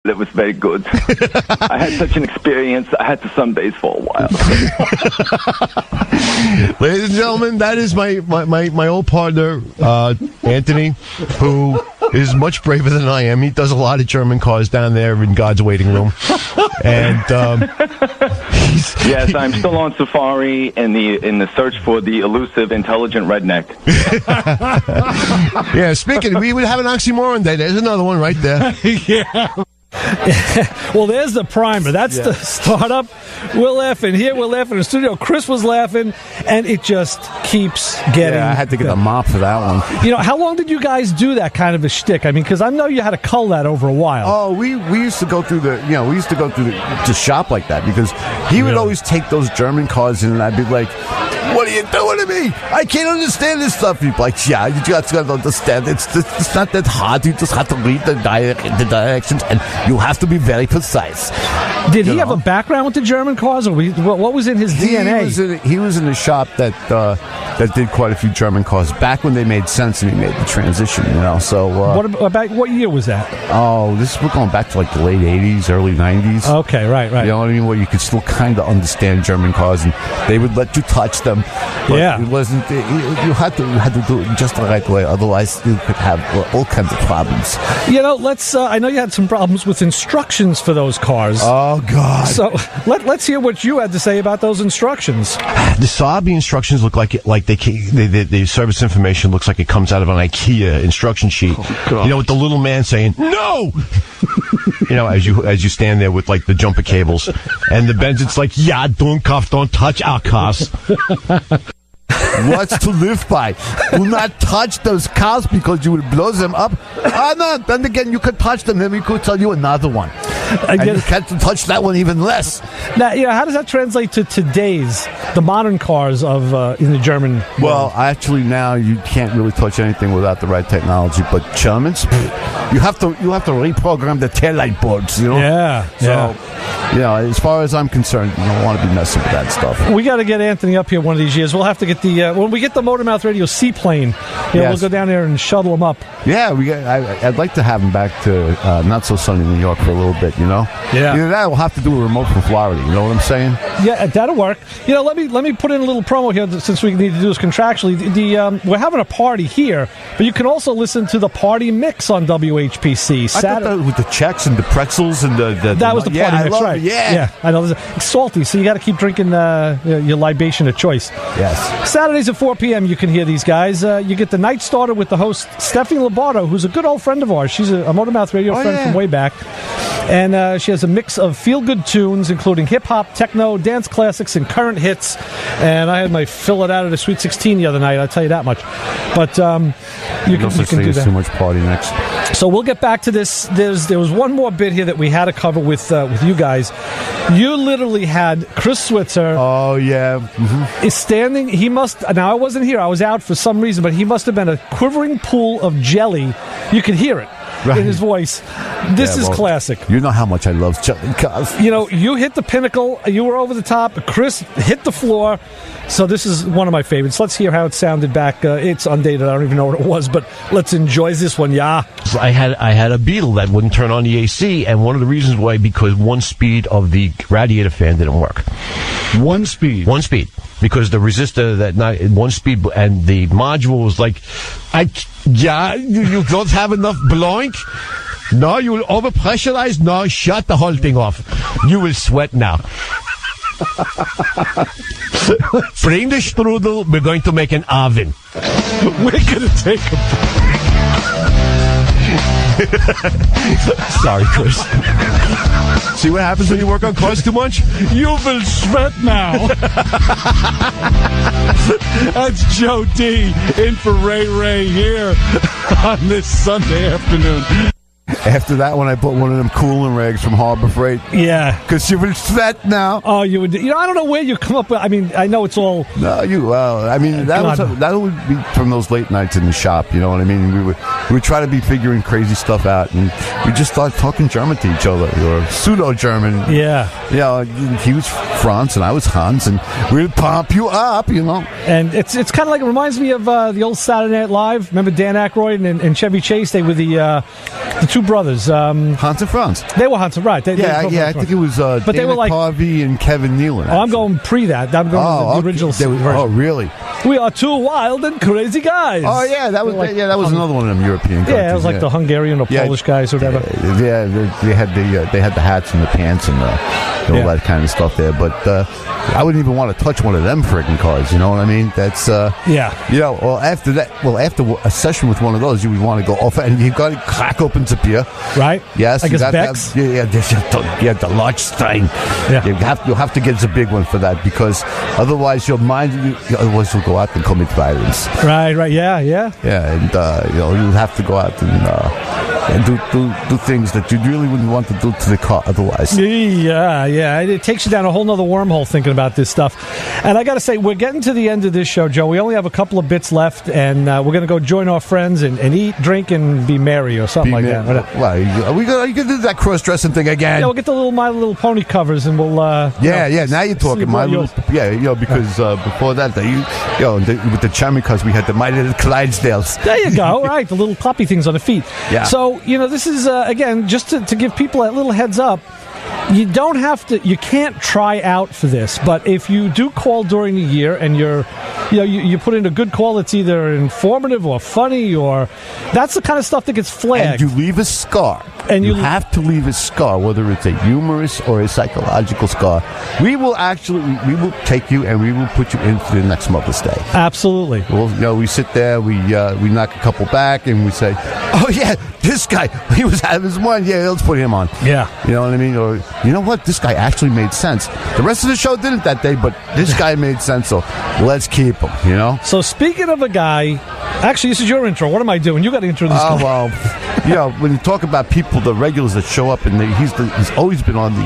It was very good. I had such an experience. I had to sunbathe for a while. Ladies and gentlemen, that is my old partner, Anthony, who is much braver than I am. He does a lot of German cars down there in God's waiting room. And yes, I'm still on safari in the search for the elusive, intelligent redneck. Yeah, speaking, we would have an oxymoron day. There's another one right there. Yeah. Well, there's the primer. That's the startup. We're laughing here. We're laughing in the studio. Chris was laughing, and it just keeps getting. Yeah, I had to get a mop for that one. You know, how long did you guys do that kind of a shtick? I mean, because I know you had to cull that over a while. Oh, we used to go through the shop like that because he would always take those German cars in, and I'd be like, "What are you doing to me? I can't understand this stuff." He'd be like, "Yeah, you just got to understand. It's not that hard. You just have to read the directions, and you have to be very precise." Did he have a background with the German cars, or what was in his DNA? He was in a shop that did quite a few German cars back when they made sense and he made the transition. You know, so what year was that? Oh, we're going back to like the late '80s, early '90s. Okay, right. You know what I mean? Where you could still kind of understand German cars, and they would let you touch them. But it wasn't. You had to do it just the right way, otherwise you could have all kinds of problems. You know, let's. I know you had some problems with instructions for those cars. Oh God! So let's hear what you had to say about those instructions. The Saabi instructions look like the service information looks like it comes out of an IKEA instruction sheet. Oh, you know, with the little man saying no. You know, as you stand there with like the jumper cables, and the Benz, it's like, yeah, don't touch our cars. What's to live by? Do not touch those cars because you will blow them up. No. Then again, you could touch them. Then we could tell you another one. And you can't touch that one even less. Now, how does that translate to the modern cars of in the German? Well, actually, now you can't really touch anything without the right technology. But Germans, you have to reprogram the taillight boards. You know. Yeah. So, as far as I'm concerned, you don't want to be messing with that stuff. We got to get Anthony up here one of these years. We'll have to get when we get the Motormouth Radio seaplane. We'll go down there and shuttle him up. Yeah, I'd like to have him back to not so sunny New York for a little bit. You know. Yeah. Either that, we'll have to do a remote from Florida. You know what I'm saying? Yeah, that'll work. Let me put in a little promo here since we need to do this contractually. We're having a party here, but you can also listen to the party mix on WHPC. I thought that with the checks and the pretzels and that was the party mix, right? Yeah, I know. It's salty, so you got to keep drinking your libation of choice. Yes. Saturdays at 4 p.m. you can hear these guys. You get the night starter with the host Stephanie Lobato, who's a good old friend of ours. She's a Motormouth Radio friend from way back. And she has a mix of feel-good tunes, including hip-hop, techno, dance classics, and current hits. And I had my fill it out of the Sweet 16 the other night, I'll tell you that much. But you can do that. Too much party next. So we'll get back to this. There was one more bit here that we had to cover with you guys. You literally had Chris Switzer. Oh, yeah. Mm-hmm. Is standing. Now, I wasn't here. I was out for some reason, but he must have been a quivering pool of jelly. You could hear it. Right. In his voice. This is classic. You know how much I love jelly cars. You hit the pinnacle. You were over the top. Chris hit the floor. So this is one of my favorites. Let's hear how it sounded back. It's undated. I don't even know what it was, but let's enjoy this one. Yeah. I had a Beetle that wouldn't turn on the AC, and one of the reasons why, because one speed of the radiator fan didn't work. One speed. Because the resistor one speed, and the module was like, you don't have enough blowing? No, you will overpressurize? No, shut the whole thing off. You will sweat now. Bring the strudel. We're going to make an oven. We're going to take a break. Sorry, Chris. See what happens when you work on cars too much? You will sweat now. That's Joe D. in for Ray here on this Sunday afternoon. After that one, I bought one of them cooling rags from Harbor Freight. Yeah. Because you would sweat now. Oh, you would. I don't know where you come up with. I mean, I know it's all. No, that would be from those late nights in the shop. You know what I mean? We would try to be figuring crazy stuff out, and we just start talking German to each other, or pseudo-German. Yeah. He was Franz and I was Hans, and we'll pump you up, And it's kind of like, it reminds me of the old Saturday Night Live. Remember Dan Aykroyd and Chevy Chase? They were the The two brothers. Hans and Franz. They were Hans and right. I think it was but Dana they were like Carvey and Kevin Nealon. Oh, I'm going pre that. I'm going the original version. Oh, really? We are two wild and crazy guys. Oh, yeah, that was another one of them European countries. Yeah, it was like the Hungarian or Polish guys or whatever. Yeah, they had the hats and the pants and all that kind of stuff there. But I wouldn't even want to touch one of them friggin' cars. You know what I mean? That's after a session with one of those, you would want to go off and you got to crack open some beer, right? Yes, I guess Beck's. The large stein. Yeah, you'll have to get a big one for that because otherwise you'll go out and commit violence. Right, yeah, and you'll have to go out and do things that you really wouldn't want to do to the car otherwise. Yeah. It takes you down a whole nother wormhole thinking about this stuff. And I got to say, we're getting to the end of this show, Joe. We only have a couple of bits left, and we're going to go join our friends and eat, drink, and be merry or something like that. Well, are you going to do that cross-dressing thing again? Yeah, we'll get the little My Little Pony covers, and we'll... now you're talking My Little... Yeah, because before that, with the charming cars, we had the My Little Clydesdales. There you go, right, the little floppy things on the feet. Yeah. So, this is, again, just to give people a little heads up, you don't have to. You can't try out for this. But if you do call during the year and you put in a good call that's either informative or funny, or that's the kind of stuff that gets flagged. And you leave a scar. And you have to leave a scar, whether it's a humorous or a psychological scar. We will take you and we will put you in for the next Mother's Day. Absolutely. Well, we sit there, we knock a couple back, and we say, "Oh yeah, this guy, he was out of his mind. Yeah, let's put him on." Yeah. You know what I mean? Or you know what? This guy actually made sense. The rest of the show didn't that day, but this guy made sense, so let's keep him, So speaking of a guy, actually, this is your intro. What am I doing? You got to intro this guy. Oh, well, when you talk about people, the regulars that show up, and he's always been on the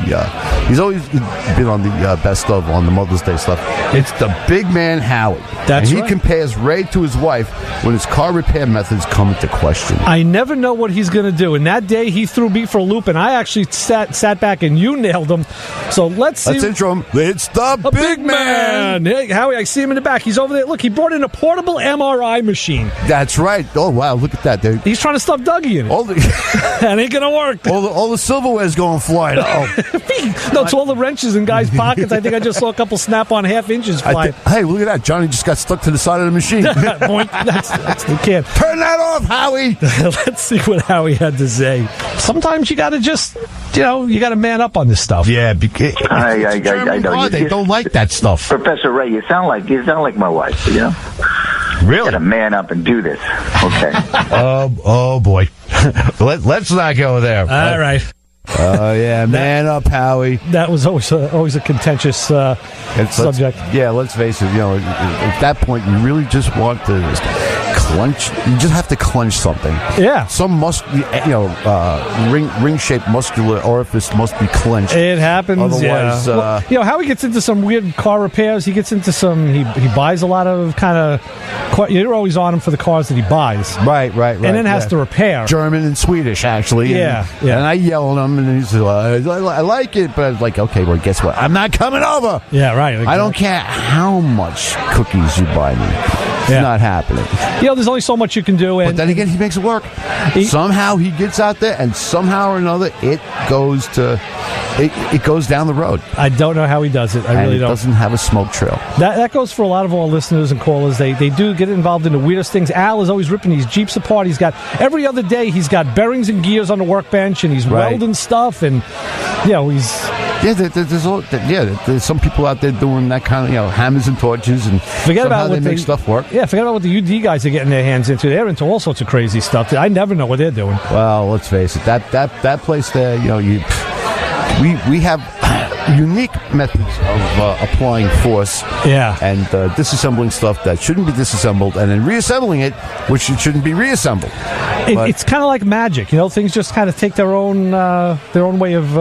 best of on the Mother's Day stuff. It's the big man Howie. That's right. He compares Ray to his wife when his car repair methods come into question. I never know what he's going to do. And that day, he threw me for a loop, and I actually sat back and you nailed him. So let's see. Let's intro him. It's the big man. Hey, Howie, I see him in the back. He's over there. Look, he brought in a portable MRI machine. That's right. Oh, wow. Look at that. He's trying to stuff Dougie in it. That ain't going to work. All the silverware's going flying. No, it's all the wrenches in guys' pockets. I think I just saw a couple snap-on half inches fly. Hey, look at that. Johnny just got stuck to the side of the machine. That's the kid. Turn that off, Howie. Let's see what Howie had to say. Sometimes you got to just, you got to man up on this stuff. Yeah, I know. They don't like that stuff. Professor Ray, you sound like my wife, Really? Got to man up and do this. Okay. Oh boy. Let's not go there. All right. Oh yeah, man up, Howie. That was always a contentious subject. Let's face it. At that point, you really just want to clench. You just have to clench something. Yeah. Some ring-shaped muscular orifice must be clenched. It happens. Otherwise, Howie gets into some weird car repairs. He gets into some. He buys a lot of kind of. You're always on him for the cars that he buys. Right. And then has to repair. German and Swedish, actually. Yeah. And I yell at him, and he's like, I like it, but I was like, okay, well, guess what? I'm not coming over. Yeah, right. Exactly. I don't care how much cookies you buy me. It's not happening. There's only so much you can do. But then again, he makes it work. Somehow he gets out there, and somehow or another, it goes down the road. I don't know how he does it. I really don't. It doesn't have a smoke trail. That goes for a lot of our listeners and callers. They do get involved in the weirdest things. Al is always ripping these Jeeps apart. He's got every other day. He's got bearings and gears on the workbench, and he's welding stuff. And he's. There's some people out there doing that kind of, hammers and torches, and forget about they make stuff work. Yeah, forget about what the UD guys are getting their hands into. They're into all sorts of crazy stuff. I never know what they're doing. Well, let's face it. That place there, we have unique methods of applying force. Yeah. And disassembling stuff that shouldn't be disassembled, and then reassembling it, which it shouldn't be reassembled. It's kind of like magic, things just kind of take their own way of.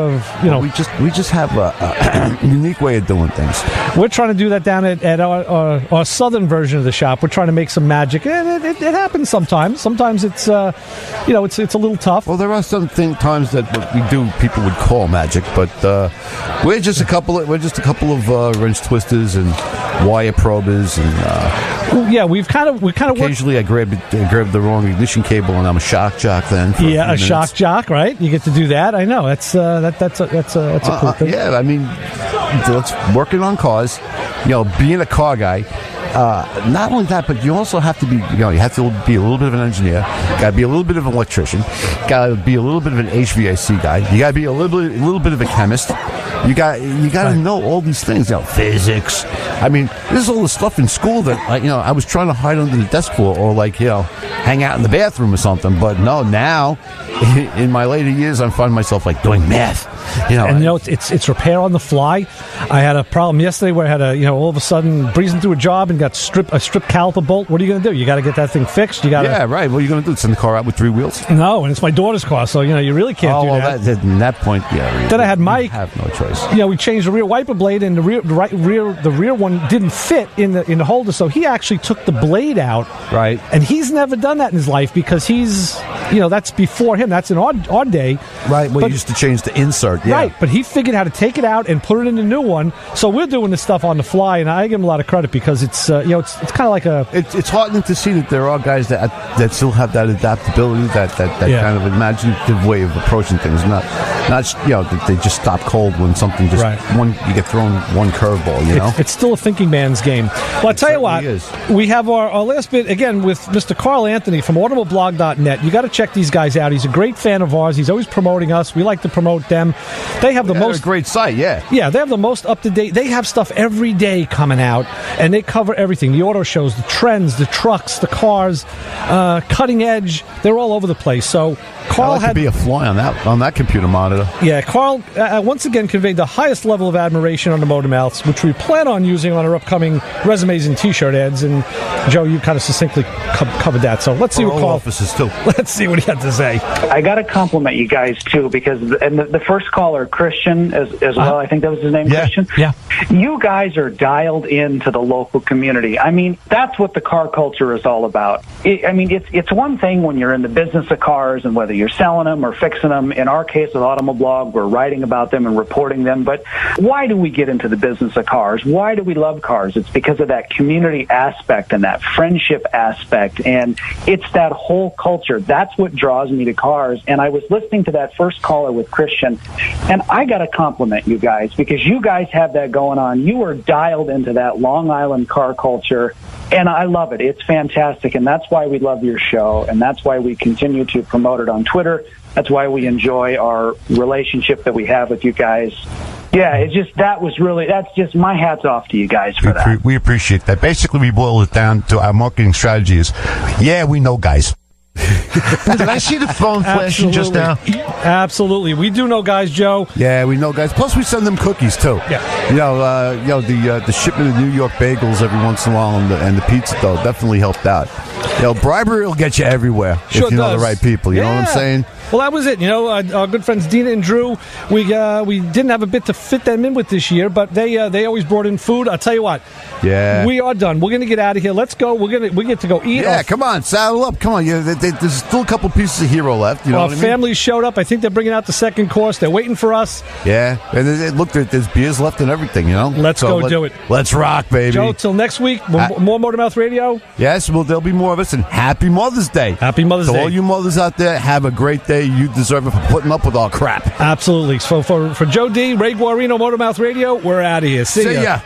We just have a unique way of doing things. We're trying to do that down at our southern version of the shop. We're trying to make some magic. It happens sometimes. Sometimes it's it's a little tough. Well, there are some times that what we do people would call magic, but we're just a couple of wrench twisters and wire probers and Yeah, we kind of Occasionally, I grab the wrong ignition cable, and I'm a shock jock. Then a shock jock, right? You get to do that. I know that's a cool thing. Yeah, I mean, it's working on cars. Being a car guy. Not only that, but you also have to be, you have to be a little bit of an engineer. Got to be a little bit of an electrician. Got to be a little bit of an HVAC guy. You got to be a little bit of a chemist. You got to know all these things. Physics. I mean, this is all the stuff in school that I was trying to hide under the desk for, or hang out in the bathroom or something. But no, now in my later years, I'm finding myself doing math. It's repair on the fly. I had a problem yesterday where I had all of a sudden breezing through a job and got a strip caliper bolt. What are you going to do? You got to get that thing fixed. Yeah, right. What are you going to do? Send the car out with 3 wheels? No, and it's my daughter's car, so you really can't do that. At that point, yeah. Then I had Mike. Have no choice. We changed the rear wiper blade, and the rear one didn't fit in the holder, so he actually took the blade out. Right. And he's never done that in his life because he's that's before him. That's an odd day. Right. Well, you used to change the insert. Yeah. Right. But he figured how to take it out and put it in a new one. So we're doing this stuff on the fly, and I give him a lot of credit because it's it's kind of like a. It's heartening to see that there are guys that still have that adaptability, that kind of imaginative way of approaching things. Not that they just stop cold when something just you get thrown one curveball. It's still a thinking man's game. Well, I tell you what, we have our last bit again with Mr. Carl Anthony from automoblog.net. You got to check these guys out. He's a great fan of ours. He's always promoting us. We like to promote them. They have the most great site. Yeah, they have the most up to date. They have stuff every day coming out, and they cover everything: the auto shows, the trends, the trucks, the cars, cutting edge. They're all over the place. So Carl had to be a fly on that computer monitor. Yeah, Carl once again conveyed the highest level of admiration on the Motor Mouths, which we plan on using on our upcoming resumes and T-shirt ads. And Joe, you kind of succinctly covered that. So let's see what Carl. Offices too. Let's see what he had to say. I got to compliment you guys too, because the first caller, Christian, as well. I think that was his name, Christian. Yeah. You guys are dialed into the local community. I mean, that's what the car culture is all about. It's one thing when you're in the business of cars and whether you're selling them or fixing them. In our case with Automoblog, we're writing about them and reporting them. But why do we get into the business of cars? Why do we love cars? It's because of that community aspect and that friendship aspect. And it's that whole culture. That's what draws me to cars. And I was listening to that first caller with Christian, and I got to compliment you guys because you guys have that going on. You are dialed into that Long Island car culture, and I love it. It's fantastic, and that's why we love your show, and that's why we continue to promote it on Twitter. That's why we enjoy our relationship that we have with you guys. Yeah, that's just my hat's off to you guys for that. We appreciate that. Basically, we boil it down to our marketing strategy is, we know guys. Did I see the phone flashing just now? Absolutely. We do know guys, Joe. Yeah, we know guys. Plus, we send them cookies, too. Yeah. The shipment of New York bagels every once in a while and the pizza, though, definitely helped out. Bribery will get you everywhere if you know the right people. You know what I'm saying? Well, that was it. Our good friends Dina and Drew, we didn't have a bit to fit them in with this year, but they always brought in food. I'll tell you what. Yeah. We are done. We're going to get out of here. Let's go. We get to go eat. Yeah, come on. Saddle up. Come on. There's still a couple pieces of hero left. You know what I mean? Family showed up. I think they're bringing out the second course. They're waiting for us. Yeah. And look, there's beers left and everything, Let's do it. Let's rock, baby. Joe, till next week, more Motormouth Radio. Yes, there'll be more of us, and happy Mother's Day. Happy Mother's Day. To all you mothers out there, have a great day. You deserve it for putting up with all crap. Absolutely. So for Joe D, Ray Guarino, Motormouth Radio, we're out of here. See ya.